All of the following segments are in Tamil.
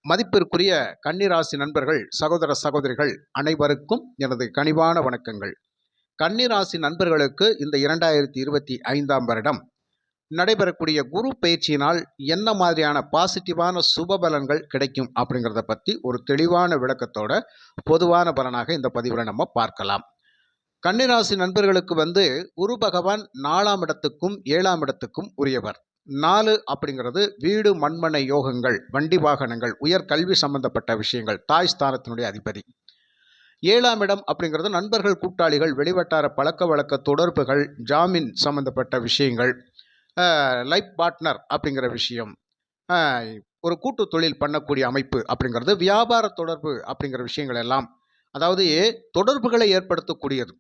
மதிப்பிற்குரிய கன்னிராசி நண்பர்கள், சகோதர சகோதரிகள் அனைவருக்கும் எனது கனிவான வணக்கங்கள். கன்னிராசி நண்பர்களுக்கு இந்த 2025ஆம் வருடம் நடைபெறக்கூடிய குரு பயிற்சியினால் என்ன மாதிரியான பாசிட்டிவான சுபபலன்கள் கிடைக்கும் அப்படிங்கிறத பற்றி ஒரு தெளிவான விளக்கத்தோட பொதுவான பலனாக இந்த பதிவில் நம்ம பார்க்கலாம். கன்னிராசி நண்பர்களுக்கு குரு பகவான் 4ஆம் இடத்துக்கும் 7ஆம் இடத்துக்கும் உரியவர். 4 அப்படிங்கிறது வீடு மண்மனை யோகங்கள், வண்டி வாகனங்கள், உயர் கல்வி சம்பந்தப்பட்ட விஷயங்கள், தாய் ஸ்தானத்தினுடைய அதிபதி. 7ஆம் இடம் அப்படிங்கிறது நண்பர்கள், கூட்டாளிகள், வெளிவட்டார பழக்க வழக்க தொடர்புகள், ஜாமீன் சம்பந்தப்பட்ட விஷயங்கள், லைஃப் பார்ட்னர் அப்படிங்கிற விஷயம், ஒரு கூட்டு தொழில் பண்ணக்கூடிய அமைப்பு அப்படிங்கிறது, வியாபார தொடர்பு அப்படிங்கிற விஷயங்கள் எல்லாம், அதாவது தொடர்புகளை ஏற்படுத்தக்கூடியது.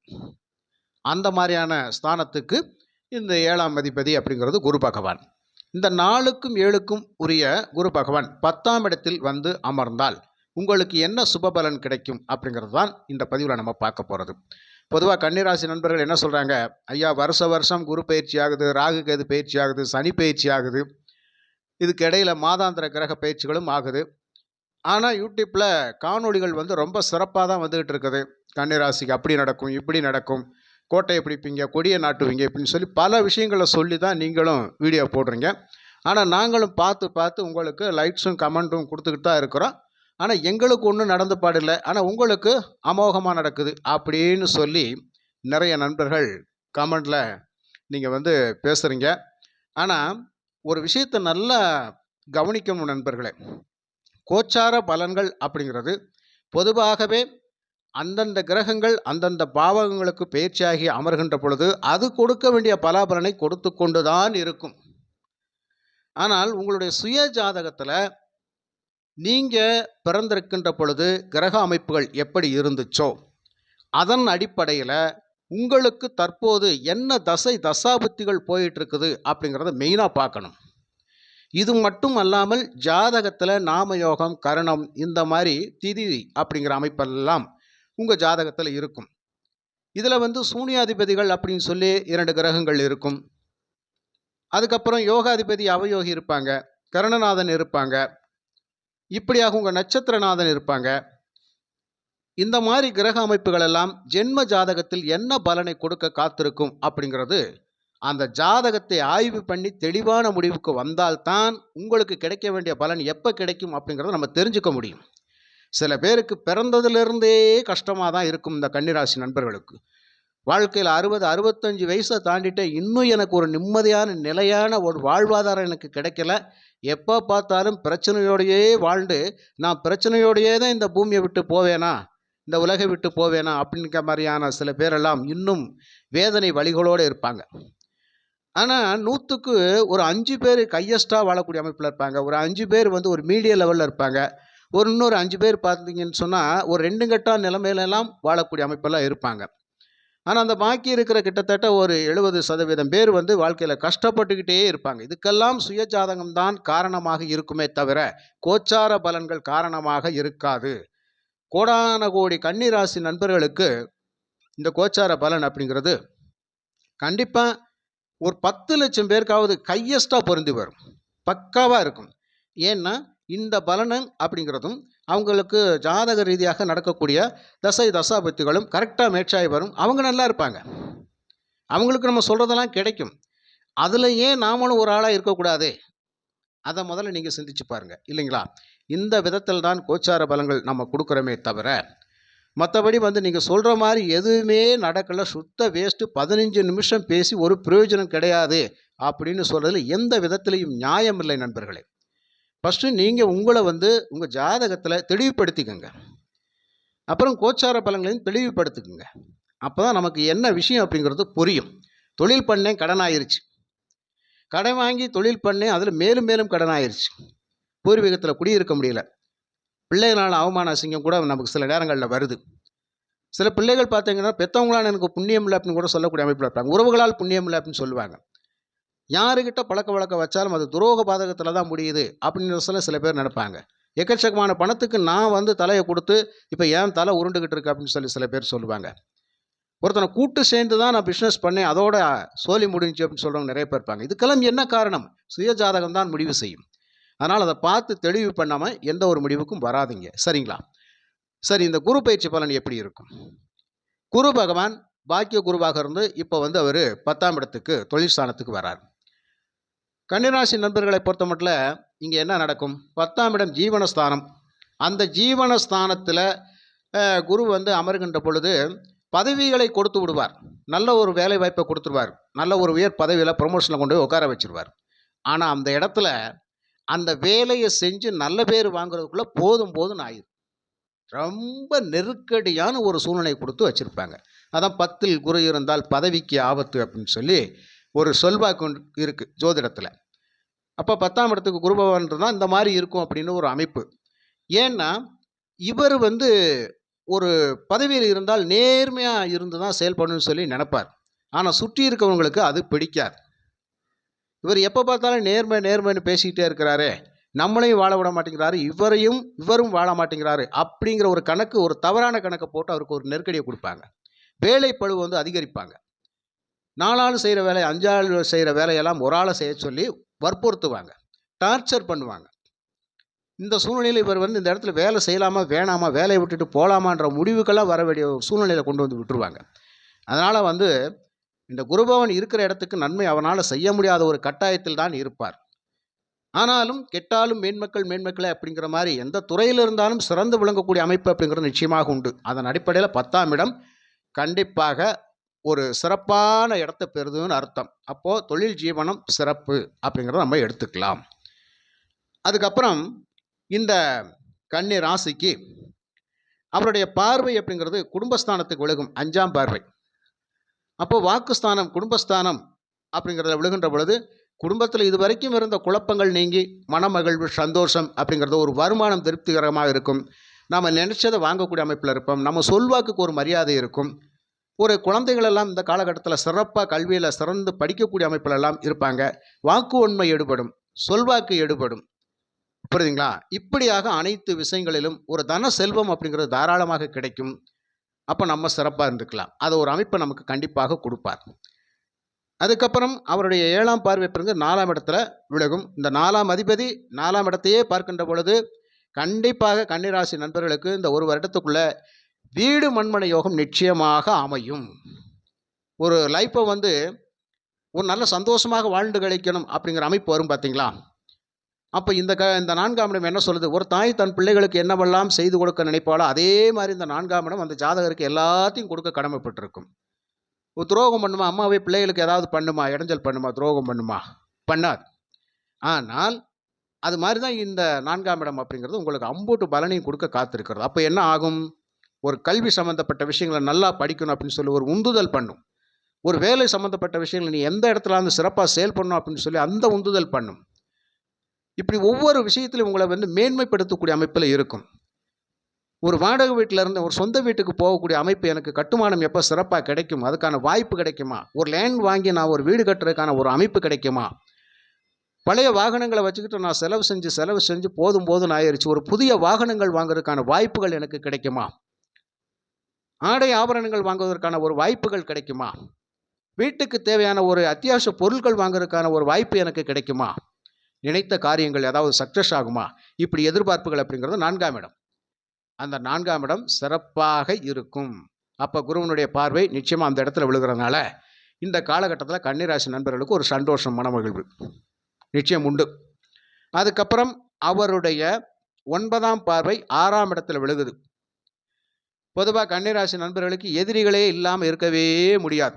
அந்த மாதிரியான ஸ்தானத்துக்கு இந்த 7ஆம் அதிபதி அப்படிங்கிறது குரு பகவான். இந்த 4க்கும் 7க்கும் உரிய குரு பகவான் 10ஆம் இடத்தில் வந்து அமர்ந்தால் உங்களுக்கு என்ன சுபபலன் கிடைக்கும் அப்படிங்கிறது தான் இந்த பதிவில் நம்ம பார்க்க போகிறது. பொதுவாக கன்னிராசி நண்பர்கள் என்ன சொல்கிறாங்க, ஐயா வருஷம் குரு பயிற்சி ஆகுது, ராகு கேது பயிற்சி ஆகுது, சனி பயிற்சி ஆகுது, இதுக்கு இடையில் மாதாந்திர கிரக பயிற்சிகளும் ஆகுது. ஆனால் யூடியூப்பில் காணொளிகள் ரொம்ப சிறப்பாக தான் வந்துக்கிட்டு இருக்குது. கன்னிராசிக்கு அப்படி நடக்கும், இப்படி நடக்கும், கோட்டையை பிடிப்பீங்க, கொடியை நாட்டுவீங்க இப்படின்னு சொல்லி பல விஷயங்களை சொல்லி தான் நீங்களும் வீடியோ போடுறீங்க. ஆனால் நாங்களும் பார்த்து உங்களுக்கு லைக்ஸும் கமெண்ட்டும் கொடுத்துக்கிட்டு தான் இருக்கிறோம். ஆனால் எங்களுக்கு ஒன்றும் நடந்து பாடில்லை, ஆனால் உங்களுக்கு அமோகமாக நடக்குது அப்படின்னு சொல்லி நிறைய நண்பர்கள் கமெண்டில் நீங்கள் பேசுகிறீங்க. ஆனால் ஒரு விஷயத்தை நல்லா கவனிக்கணும் நண்பர்களே. கோச்சார பலன்கள் அப்படிங்கிறது பொதுவாகவே அந்தந்த கிரகங்கள் அந்தந்த பாவகங்களுக்கு பயிற்சியாகி அமர்கின்ற பொழுது அது கொடுக்க வேண்டிய பலாபலனை கொடுத்து கொண்டு தான் இருக்கும். ஆனால் உங்களுடைய சுய ஜாதகத்தில் நீங்கள் பிறந்திருக்கின்ற பொழுது கிரக அமைப்புகள் எப்படி இருந்துச்சோ அதன் அடிப்படையில் உங்களுக்கு தற்போது என்ன தசாபுத்திகள் போயிட்டு இருக்குது அப்படிங்கிறத மெயினாக பார்க்கணும். இது மட்டும் அல்லாமல் ஜாதகத்தில் நாமயோகம், கரணம், இந்த மாதிரி திதி அப்படிங்கிற அமைப்பெல்லாம் உங்கள் ஜாதகத்தில் இருக்கும். இதில் சூனியாதிபதிகள் அப்படின்னு சொல்லி 2 கிரகங்கள் இருக்கும். அதுக்கப்புறம் யோகாதிபதி அவயோகி இருப்பாங்க, கரணநாதன் இருப்பாங்க, இப்படியாக உங்கள் நட்சத்திரநாதன் இருப்பாங்க. இந்த மாதிரி கிரக அமைப்புகள் எல்லாம் ஜென்ம ஜாதகத்தில் என்ன பலனை கொடுக்க காத்திருக்கும் அப்படிங்கிறது அந்த ஜாதகத்தை ஆய்வு பண்ணி தெளிவான முடிவுக்கு வந்தால்தான் உங்களுக்கு கிடைக்க வேண்டிய பலன் எப்போ கிடைக்கும் அப்படிங்கிறத நம்ம தெரிஞ்சுக்க முடியும். சில பேருக்கு பிறந்ததுலேருந்தே கஷ்டமாக தான் இருக்கும். இந்த கன்னிராசி நண்பர்களுக்கு வாழ்க்கையில் 60-65 வயசை தாண்டிட்டு இன்னும் எனக்கு ஒரு நிம்மதியான நிலையான ஒரு வாழ்வாதாரம் எனக்கு கிடைக்கல, எப்போ பார்த்தாலும் பிரச்சனையோடையே வாழ்ந்து நான் பிரச்சனையோடையே தான் இந்த பூமியை விட்டு போவேனா, இந்த உலகை விட்டு போவேனா அப்படிங்கிற மாதிரியான சில பேரெல்லாம் இன்னும் வேதனை வழிகளோடு இருப்பாங்க. ஆனால் 100க்கு ஒரு 5 பேர் கையஸ்டாக வாழக்கூடிய அமைப்பில் இருப்பாங்க. ஒரு 5 பேர் ஒரு மீடியம் லெவலில் இருப்பாங்க. இன்னொரு 5 பேர் பார்த்தீங்கன்னு சொன்னால் ஒரு 2 கட்டா நிலைமையிலெல்லாம் வாழக்கூடிய அமைப்பெல்லாம் இருப்பாங்க. ஆனால் அந்த பாக்கி இருக்கிற கிட்டத்தட்ட ஒரு 70% பேர் வாழ்க்கையில் கஷ்டப்பட்டுக்கிட்டே இருப்பாங்க. இதுக்கெல்லாம் சுயஜாதகம் தான் காரணமாக இருக்குமே தவிர கோச்சார பலன்கள் காரணமாக இருக்காது. கோடான கோடி கன்னிராசி நண்பர்களுக்கு இந்த கோச்சார பலன் அப்படிங்கிறது கண்டிப்பாக ஒரு 10 லட்சம் பேருக்காவது கையஸ்டாக பொருந்தி வரும், பக்காவாக இருக்கும். ஏன்னா இந்த பலனன் அப்படிங்கிறதும் அவங்களுக்கு ஜாதக ரீதியாக நடக்கக்கூடிய தசாபுத்திகளும் கரெக்டாக மேட்சாகி வரும். அவங்க நல்லா இருப்பாங்க, அவங்களுக்கு நம்ம சொல்கிறதெல்லாம் கிடைக்கும். அதில் ஏன் நாமளும் ஒரு ஆளாக இருக்கக்கூடாது, அதை முதல்ல நீங்கள் சிந்திச்சு பாருங்கள், இல்லைங்களா? இந்த விதத்தில் தான் கோச்சார பலன்கள் நம்ம கொடுக்குறோமே தவிர மற்றபடி நீங்கள் சொல்கிற மாதிரி எதுவுமே நடக்கலை, சுத்த வேஸ்ட்டு, 15 நிமிஷம் பேசி ஒரு பிரயோஜனம் கிடையாது அப்படின்னு சொல்கிறதுல எந்த விதத்திலையும் நியாயம் இல்லை நண்பர்களே. ஃபஸ்ட்டு நீங்கள் உங்களை உங்கள் ஜாதகத்தில் தெளிவுபடுத்திக்கோங்க, அப்புறம் கோச்சார பலன்களையும் தெளிவுபடுத்திக்கோங்க. அப்போ தான் நமக்கு என்ன விஷயம் அப்படிங்கிறது புரியும். தொழில் பண்ணேன், கடன் ஆயிடுச்சு, கடன் வாங்கி தொழில் பண்ணேன், அதில் மேலும் மேலும் கடன் ஆயிடுச்சு, பூர்வீகத்தில் குடியிருக்க முடியல, பிள்ளைகளால் அவமான அசிங்கம் கூட நமக்கு சில நேரங்களில் வருது. சில பிள்ளைகள் பார்த்தீங்கன்னா பெற்றவங்களால் எனக்கு புண்ணியம் இல்லை அப்படின்னு கூட சொல்லக்கூடிய அமைப்பில் இருப்பாங்க, உறவுகளால் புண்ணியம் இல்லை அப்படின்னு சொல்லுவாங்க. யாருக்கிட்ட பழக்க வழக்கம் வச்சாலும் அது துரோக பாதகத்தில் தான் முடியுது அப்படின்னு சில பேர் நினைப்பாங்க. எக்கச்சக்கமான பணத்துக்கு நான் தலையை கொடுத்து இப்போ ஏன் தலை உருண்டுக்கிட்டு இருக்கு அப்படின்னு சில பேர் சொல்லுவாங்க. ஒருத்தனை கூட்டு சேர்ந்து தான் நான் பிஸ்னஸ் பண்ணேன், அதோட சோலி முடிஞ்சு அப்படின்னு சொல்கிறவங்க நிறைய பேர் இருப்பாங்க. இதுக்கெல்லாம் என்ன காரணம்? சுய ஜாதகம் தான் முடிவு செய்யும். அதனால் அதை பார்த்து தெளிவு பண்ணாமல் எந்த ஒரு முடிவுக்கும் வராதிங்க. சரிங்களா? சரி, இந்த குரு பயிற்சி பலன் எப்படி இருக்கும்? குரு பகவான் பாக்கிய குருவாக இருந்து இப்போ வந்து அவர் 10ஆம் இடத்துக்கு தொழில் ஸ்தானத்துக்கு வரார். கன்னிராசி நண்பர்களை பொறுத்த மட்டும் இங்கே என்ன நடக்கும்? 10ஆம் இடம் ஜீவனஸ்தானம். அந்த ஜீவனஸ்தானத்தில் குரு வந்து அமர்கின்ற பொழுது பதவிகளை கொடுத்து விடுவார். நல்ல ஒரு வேலை வாய்ப்பை கொடுத்துருவார். நல்ல ஒரு உயர் பதவியில் ப்ரொமோஷனில் கொண்டு போய் உட்கார வச்சுருவார். ஆனால் அந்த இடத்துல அந்த வேலையை செஞ்சு நல்ல பேர் வாங்குறதுக்குள்ளே போதும் போதும்னு ஆயிடும். ரொம்ப நெருக்கடியான ஒரு சூழ்நிலை கொடுத்து வச்சுருப்பாங்க. அதான் 10ல் குரு இருந்தால் பதவிக்கு ஆபத்து அப்படின்னு சொல்லி ஒரு சொல்வாக்கு இருக்குது ஜோதிடத்தில். அப்போ 10ஆம் இடத்துக்கு குரு பகவான் தான் இந்த மாதிரி இருக்கும் அப்படின்னு ஒரு அமைப்பு. ஏன்னா இவர் வந்து ஒரு பதவியில் இருந்தால் நேர்மையாக இருந்து தான் செயல்படணும்னு சொல்லி நினைப்பார். ஆனால் சுற்றி இருக்கவங்களுக்கு அது பிடிக்காது. இவர் எப்போ பார்த்தாலும் நேர்மை நேர்மைன்னு பேசிக்கிட்டே இருக்கிறாரு, நம்மளையும் வாழ விட மாட்டேங்கிறாரு, இவரும் வாழ மாட்டேங்கிறாரு அப்படிங்கிற ஒரு கணக்கு, ஒரு தவறான கணக்கை போட்டு அவருக்கு ஒரு நெருக்கடியை கொடுப்பாங்க. வேலைப்பளு வந்து அதிகரிப்பாங்க. 4 ஆள் செய்கிற வேலை 5 ஆள் செய்கிற வேலையெல்லாம் ஒரு ஆளை செய்ய சொல்லி வற்புறுத்துவாங்க, டார்ச்சர் பண்ணுவாங்க. இந்த சூழ்நிலையில் இவர் வந்து இந்த இடத்துல வேலை செய்யலாமா வேணாமா, வேலையை விட்டுட்டு போகலாமான்ற முடிவுக்கெல்லாம் வர வேண்டிய சூழ்நிலையில் கொண்டு வந்து விட்டுருவாங்க. அதனால் வந்து இந்த குருபவன் இருக்கிற இடத்துக்கு நன்மை அவனால் செய்ய முடியாத ஒரு கட்டாயத்தில் தான் இருப்பார். ஆனாலும் கெட்டாலும் மேன்மக்களே அப்படிங்கிற மாதிரி எந்த துறையில் இருந்தாலும் சிறந்து விளங்கக்கூடிய அமைப்பு அப்படிங்கிறது நிச்சயமாக உண்டு. அதன் அடிப்படையில் 10ஆம் இடம் கண்டிப்பாக ஒரு சிறப்பான இடத்தை பெறுதுன்னு அர்த்தம். அப்போது தொழில் ஜீவனம் சிறப்பு அப்படிங்கிறத நம்ம எடுத்துக்கலாம். அதுக்கப்புறம் இந்த கன்னி ராசிக்கு அவருடைய பார்வை அப்படிங்கிறது குடும்பஸ்தானத்துக்கு விழுகும், 5ஆம் பார்வை. அப்போ வாக்குஸ்தானம் குடும்பஸ்தானம் அப்படிங்கிறத விழுகின்ற பொழுது குடும்பத்தில் இதுவரைக்கும் இருந்த குழப்பங்கள் நீங்கி மனமகிழ்வு சந்தோஷம் அப்படிங்கிறது, ஒரு வருமானம் திருப்திகரமாக இருக்கும். நம்ம நினைச்சதை வாங்கக்கூடிய அமைப்பில் இருப்போம். நம்ம சொல்வாக்குக்கு ஒரு மரியாதை இருக்கும். ஒரு குழந்தைகளெல்லாம் இந்த காலகட்டத்தில் சிறப்பாக கல்வியில் சிறந்து படிக்கக்கூடிய அமைப்பிலெல்லாம் இருப்பாங்க. வாக்கு உண்மை எடுபடும், சொல்வாக்கு எடுபடும். புரியுதுங்களா? இப்படியாக அனைத்து விஷயங்களிலும் ஒரு தன செல்வம் அப்படிங்கிறது தாராளமாக கிடைக்கும். அப்போ நம்ம சிறப்பாக இருந்துக்கலாம். அது ஒரு அமைப்பை நமக்கு கண்டிப்பாக கொடுப்பார். அதுக்கப்புறம் அவருடைய 7ஆம் பார்வை பிறகு 4ஆம் இடத்துல விலகும். இந்த 4ஆம் அதிபதி 4ஆம் இடத்தையே பார்க்கின்ற பொழுது கண்டிப்பாக கன்னிராசி நண்பர்களுக்கு இந்த ஒரு வருடத்துக்குள்ள வீடு மண்மனை யோகம் நிச்சயமாக அமையும். ஒரு லைஃப்பை வந்து ஒரு நல்ல சந்தோஷமாக வாழ்ந்து கழிக்கணும் அப்படிங்கிற அமைப்பு வரும் பார்த்தீங்களா? அப்போ இந்த 4ஆம் இடம் என்ன சொல்லுது? ஒரு தாய் தன் பிள்ளைகளுக்கு என்னவெல்லாம் செய்து கொடுக்க நினைப்பாளோ அதே மாதிரி இந்த 4ஆம் இடம் அந்த ஜாதகருக்கு எல்லாத்தையும் கொடுக்க கடமைப்பட்டிருக்கும். ஒரு துரோகம் பண்ணுமா, அம்மாவே பிள்ளைகளுக்கு ஏதாவது பண்ணுமா, இடைஞ்சல் பண்ணுமா, துரோகம் பண்ணுமா? பண்ணாது. ஆனால் அது மாதிரி தான் இந்த 4ஆம் இடம் அப்படிங்கிறது உங்களுக்கு அம்பூட்டு பலனையும் கொடுக்க காத்திருக்கிறது. அப்போ என்ன ஆகும்? ஒரு கல்வி சம்மந்தப்பட்ட விஷயங்களை நல்லா படிக்கணும் அப்படின்னு சொல்லி ஒரு உந்துதல் பண்ணும். ஒரு வேலை சம்மந்தப்பட்ட விஷயங்கள் நீ எந்த இடத்துல வந்து சிறப்பாக செயல்படணும் அப்படின்னு சொல்லி அந்த உந்துதல் பண்ணும். இப்படி ஒவ்வொரு விஷயத்திலும் உங்களை வந்து மேன்மைப்படுத்தக்கூடிய அமைப்பில் இருக்கும். ஒரு வாடகை வீட்டில் இருந்து ஒரு சொந்த வீட்டுக்கு போகக்கூடிய அமைப்பு, எனக்கு கட்டுமானம் எப்போ சிறப்பாக கிடைக்கும், அதுக்கான வாய்ப்பு கிடைக்குமா, ஒரு லேண்ட் வாங்கி நான் ஒரு வீடு கட்டுறதுக்கான ஒரு அமைப்பு கிடைக்குமா, பழைய வாகனங்களை வச்சுக்கிட்டு நான் செலவு செஞ்சு போதும் ஆயிடுச்சு, ஒரு புதிய வாகனங்கள் வாங்குறதுக்கான வாய்ப்புகள் எனக்கு கிடைக்குமா, ஆடை ஆபரணங்கள் வாங்குவதற்கான ஒரு வாய்ப்புகள் கிடைக்குமா, வீட்டுக்கு தேவையான ஒரு அத்தியாவசிய பொருட்கள் வாங்குறதுக்கான ஒரு வாய்ப்பு எனக்கு கிடைக்குமா, நினைத்த காரியங்கள் ஏதாவது சக்ஸஸ் ஆகுமா, இப்படி எதிர்பார்ப்புகள் அப்படிங்கிறது 4ஆம் இடம். அந்த 4ஆம் இடம் சிறப்பாக இருக்கும். அப்போ குருவனுடைய பார்வை நிச்சயமாக அந்த இடத்துல விழுகிறதுனால இந்த காலகட்டத்தில் கன்னிராசி நண்பர்களுக்கு ஒரு சந்தோஷம் மனமகிழ்வு நிச்சயம் உண்டு. அதுக்கப்புறம் அவருடைய 9ஆம் பார்வை 6ஆம் இடத்துல விழுகுது. பொதுவாக கன்னிராசி நண்பர்களுக்கு எதிரிகளே இல்லாமல் இருக்கவே முடியாது.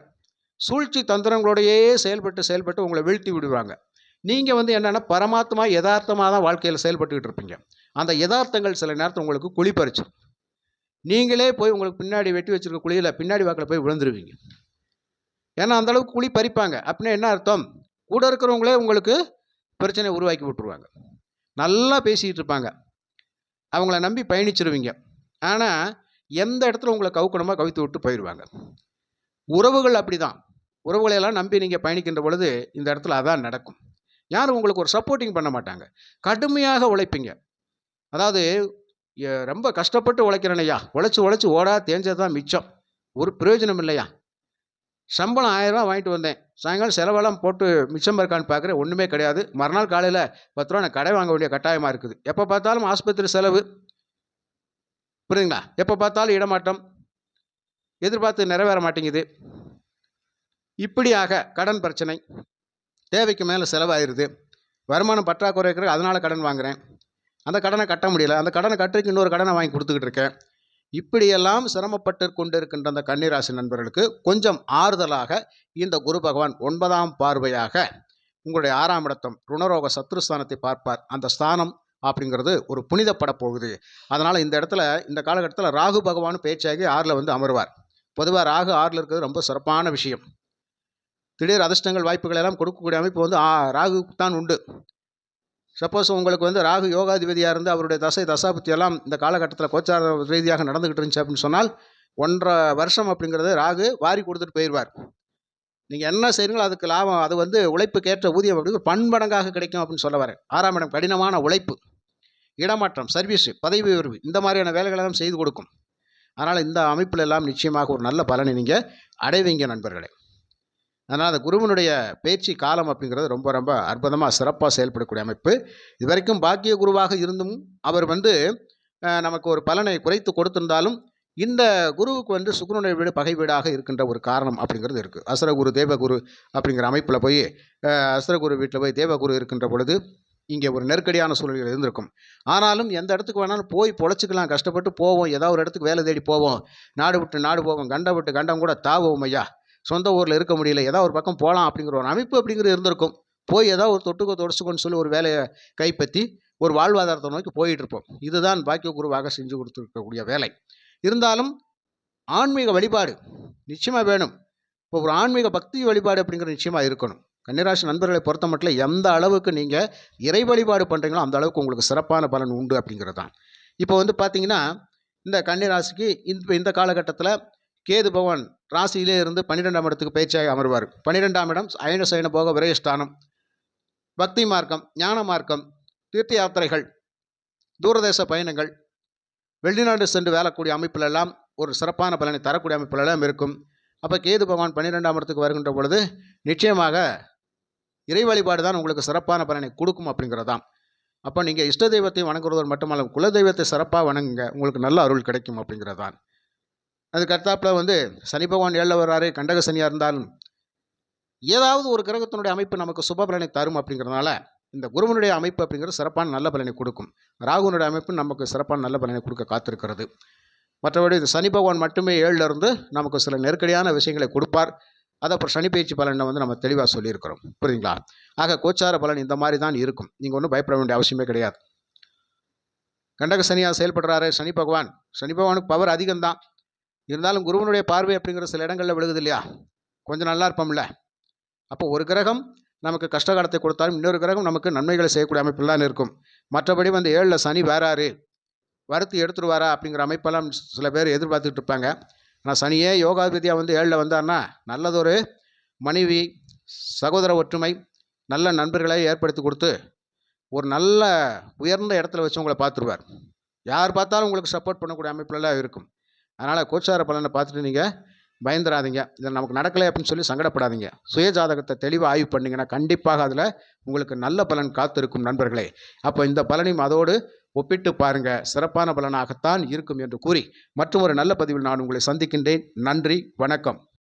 சூழ்ச்சி தந்திரங்களோடையே செயல்பட்டு உங்களை வீழ்த்தி விடுவாங்க. நீங்கள் வந்து என்னென்னா பரமாத்மா யதார்த்தமாக தான் வாழ்க்கையில் செயல்பட்டுக்கிட்டு இருப்பீங்க. அந்த யதார்த்தங்கள் சில நேரத்தில் உங்களுக்கு குழி பறிச்சிடும். நீங்களே போய் உங்களுக்கு பின்னாடி வெட்டி வச்சுருக்க குழியில் பின்னாடி வாக்கில் போய் விழுந்துருவீங்க. ஏன்னா அந்தளவுக்கு குழி பறிப்பாங்க. அப்படின்னா என்ன அர்த்தம்? கூட இருக்கிறவங்களே உங்களுக்கு பிரச்சனையை உருவாக்கி விட்டுருவாங்க. நல்லா பேசிக்கிட்டு இருப்பாங்க, அவங்கள நம்பி பயணிச்சிருவீங்க. ஆனால் எந்த இடத்துல உங்களை கவுக்கணுமோ கவித்து விட்டு போயிடுவாங்க. உறவுகள் அப்படி தான். உறவுகளையெல்லாம் நம்பி நீங்கள் பயணிக்கின்ற பொழுது இந்த இடத்துல அதான் நடக்கும். யாரும் உங்களுக்கு ஒரு சப்போர்ட்டிங் பண்ண மாட்டாங்க. கடுமையாக உழைப்பீங்க. அதாவது ரொம்ப கஷ்டப்பட்டு உழைக்கிறேனையா, உழைச்சி ஓடா தேஞ்சது தான் மிச்சம், ஒரு பிரயோஜனம் இல்லையா, சம்பளம் 1000 வாங்கிட்டு வந்தேன். சாயங்காலம் செலவெல்லாம் போட்டு மிச்சம் இருக்கான்னு பார்க்குறேன், ஒண்ணுமே கிடையாது. மறுநாள் காலையில ரூ. 10 நான் கடை வாங்க வேண்டிய கட்டாயமா இருக்குது. எப்ப பார்த்தாலும் ஆஸ்பத்திரி செலவு. புரியுதுங்களா? எப்ப பார்த்தாலும் இடமாற்றம். எதிர்பார்த்து நிறைவேற மாட்டேங்குது. இப்படியாக கடன் பிரச்சனை. தேவைக்கு மேல செலவாயிருது. வருமானம் பற்றாக்குறை இருக்கிறது, அதனால கடன் வாங்குறேன். அந்த கடனை கட்ட முடியல. அந்த கடனை கட்டுறதுக்கு இன்னொரு கடனை வாங்கி குடுத்துக்கிட்டு இருக்கேன். இப்படியெல்லாம் சிரமப்பட்டு கொண்டிருக்கின்ற அந்த கன்னிராசி நண்பர்களுக்கு கொஞ்சம் ஆறுதலாக இந்த குரு பகவான் 9ஆம் பார்வையாக உங்களுடைய 6ஆம் இடத்தம் ருணரோக சத்ருஸ்தானத்தை பார்ப்பார். அந்த ஸ்தானம் அப்படிங்கிறது ஒரு புனிதப்பட போகுது. அதனால இந்த இடத்துல இந்த காலகட்டத்தில் ராகு பகவானும் பேச்சாகி 6ல வந்து அமருவார். பொதுவா ராகு 6ல இருக்கிறது ரொம்ப சிறப்பான விஷயம். திடீர் அதிர்ஷ்டங்கள் வாய்ப்புகள் எல்லாம் கொடுக்கக்கூடிய அமைப்பு வந்து ராகுக்கு தான் உண்டு. சப்போஸ் உங்களுக்கு வந்து ராகு யோகாதிபதியாக இருந்து அவருடைய தசை தசாபுத்தி எல்லாம் இந்த காலகட்டத்தில் கோச்சார ரீதியாக நடந்துகிட்டு இருந்துச்சு அப்படின்னு சொன்னால் 1.5 வருஷம் அப்படிங்கிறது ராகு வாரி கொடுத்துட்டு போயிடுவார். நீங்கள் என்ன செய்கிறீங்களோ அதுக்கு லாபம், அது வந்து உழைப்புக்கேற்ற ஊதியம் அப்படிங்கிற பன்மடங்காக கிடைக்கும் அப்படின்னு சொல்ல வரேன். 6ஆம் இடம் கடினமான உழைப்பு, இடமாற்றம், சர்வீஸ், பதவி உயர்வு, இந்த மாதிரியான வேலைகளெல்லாம் செய்து கொடுக்கும். அதனால் இந்த அமைப்பில் எல்லாம் நிச்சயமாக ஒரு நல்ல பலனை நீங்கள் அடைவீங்க நண்பர்களே. அதனால் அந்த குருவனுடைய பேச்சு காலம் அப்படிங்கிறது ரொம்ப ரொம்ப அற்புதமாக சிறப்பாக செயல்படக்கூடிய அமைப்பு. இதுவரைக்கும் பாக்கிய குருவாக இருந்தும் அவர் வந்து நமக்கு ஒரு பலனை குறைத்து கொடுத்திருந்தாலும் இந்த குருவுக்கு வந்து சுக்கிரனுடைய வீடு பகை வீடாக இருக்கின்ற ஒரு காரணம் அப்படிங்கிறது இருக்குது. அசுரகுரு தேவகுரு அப்படிங்கிற அமைப்பில் போய் அசுரகுரு வீட்டில் போய் தேவகுரு இருக்கின்ற பொழுது இங்கே ஒரு நெருக்கடியான சூழ்நிலை இருந்திருக்கும். ஆனாலும் எந்த இடத்துக்கு வேணாலும் போய் பொழைச்சிக்கலாம், கஷ்டப்பட்டு போவோம், ஏதாவது ஒரு இடத்துக்கு வேலை தேடி போவோம், நாடு விட்டு நாடு போவோம், கண்டம் விட்டு கண்டம் கூட தாவோம் ஐயா, சொந்த ஊரில் இருக்க முடியல, ஏதாவது ஒரு பக்கம் போகலாம் அப்படிங்கிற ஒரு அமைப்பு அப்படிங்கிறது இருந்திருக்கும். போய் ஏதாவது ஒரு தொட்டுக்கோ தொடச்சுக்கோன்னு சொல்லி ஒரு வேலையை கைப்பற்றி ஒரு வாழ்வாதாரத்தை நோக்கி போயிட்டு இருப்போம். இதுதான் பாக்கிய குருவாக செஞ்சு கொடுத்துருக்கக்கூடிய வேலை. இருந்தாலும் ஆன்மீக வழிபாடு நிச்சயமாக வேணும். இப்போ ஒரு ஆன்மீக பக்தி வழிபாடு அப்படிங்கிறது நிச்சயமாக இருக்கணும். கன்னிராசி நண்பர்களை பொறுத்த மட்டும் எந்த அளவுக்கு நீங்கள் இறை வழிபாடு பண்ணுறீங்களோ அந்த அளவுக்கு உங்களுக்கு சிறப்பான பலன் உண்டு அப்படிங்கிறது தான். இப்போ வந்து பார்த்தீங்கன்னா இந்த கன்னிராசிக்கு இந்த காலகட்டத்தில் கேது பகவான் ராசியிலே இருந்து 12ஆம் இடத்துக்கு பேச்சாக அமர்வார். 12ஆம் இடம் அயன சயன போக விரயஸ்தானம், பக்தி மார்க்கம், ஞான மார்க்கம், தீர்த்த யாத்திரைகள், தூரதேச பயணங்கள், வெளிநாடு சென்று வேலக்கூடிய அமைப்பிலெல்லாம் ஒரு சிறப்பான பலனை தரக்கூடிய அமைப்பிலெல்லாம் இருக்கும். அப்போ கேது பகவான் 12ஆம் இடத்துக்கு வருகின்ற பொழுது நிச்சயமாக இறை வழிபாடு தான் உங்களுக்கு சிறப்பான பலனை கொடுக்கும் அப்படிங்கிறதான். அப்போ நீங்கள் இஷ்ட தெய்வத்தையும் வணங்குறதோடு மட்டுமல்ல, குலதெய்வத்தை சிறப்பாக வணங்குங்க, உங்களுக்கு நல்ல அருள் கிடைக்கும் அப்படிங்கிறதான். அதுக்கு அடுத்தாப்புல வந்து சனி பகவான் 7ல் வர்றாரு. கண்டக சனியாக இருந்தாலும் ஏதாவது ஒரு கிரகத்தினுடைய அமைப்பு நமக்கு சுப பலனை தரும் அப்படிங்கிறதுனால இந்த குருவனுடைய அமைப்பு அப்படிங்கிறது சிறப்பான நல்ல பலனை கொடுக்கும். ராகுனுடைய அமைப்பு நமக்கு சிறப்பான நல்ல பலனை கொடுக்க காத்திருக்கிறது. மற்றபடி இந்த சனி பகவான் மட்டுமே 7ல் இருந்து நமக்கு சில நெருக்கடியான விஷயங்களை கொடுப்பார். அதை அப்புறம் சனி பயிற்சி பலனை வந்து நம்ம தெளிவாக சொல்லியிருக்கிறோம். புரியுதுங்களா? ஆக கோச்சார பலன் இந்த மாதிரி தான் இருக்கும். நீங்கள் ஒன்றும் பயப்பட வேண்டிய அவசியமே கிடையாது. கண்டக சனியாக செயல்படுறாரு சனி பகவான். சனி பகவானுக்கு பவர் அதிகம்தான். இருந்தாலும் குருவனுடைய பார்வை அப்படிங்கிற சில இடங்களில் விழுகுது இல்லையா? கொஞ்சம் நல்லா இருப்போம்ல. அப்போ ஒரு கிரகம் நமக்கு கஷ்டகாலத்தை கொடுத்தாலும் இன்னொரு கிரகம் நமக்கு நன்மைகளை செய்யக்கூடிய அமைப்பில் தான் இருக்கும். மற்றபடி வந்து 7ல் சனி வேறாரு, வருத்தி எடுத்துருவாரா அப்படிங்கிற அமைப்பெல்லாம் சில பேர் எதிர்பார்த்துக்கிட்டு இருப்பாங்க. ஆனால் சனியே யோகாதிபதியாக வந்து 7ல் வந்தார்னா நல்லதொரு மனைவி, சகோதர ஒற்றுமை, நல்ல நண்பர்களை ஏற்படுத்தி கொடுத்து ஒரு நல்ல உயர்ந்த இடத்துல வச்சு உங்களை பார்த்துருவார். யார் பார்த்தாலும் உங்களுக்கு சப்போர்ட் பண்ணக்கூடிய அமைப்புலலாம் இருக்கும். அதனால் கோச்சார பலனை பார்த்துட்டு நீங்கள் பயந்துடாதீங்க. இதில் நமக்கு நடக்கலை அப்படின்னு சொல்லி சங்கடப்படாதீங்க. சுய ஜாதகத்தை தெளிவாக ஆய்வு பண்ணிங்கன்னா கண்டிப்பாக அதில் உங்களுக்கு நல்ல பலன் காத்திருக்கும் நண்பர்களே. அப்போ இந்த பலனையும் அதோடு ஒப்பிட்டு பாருங்கள், சிறப்பான பலனாகத்தான் இருக்கும் என்று கூறி மற்றும் ஒரு நல்ல பதிவில் நான் உங்களை சந்திக்கின்றேன். நன்றி, வணக்கம்.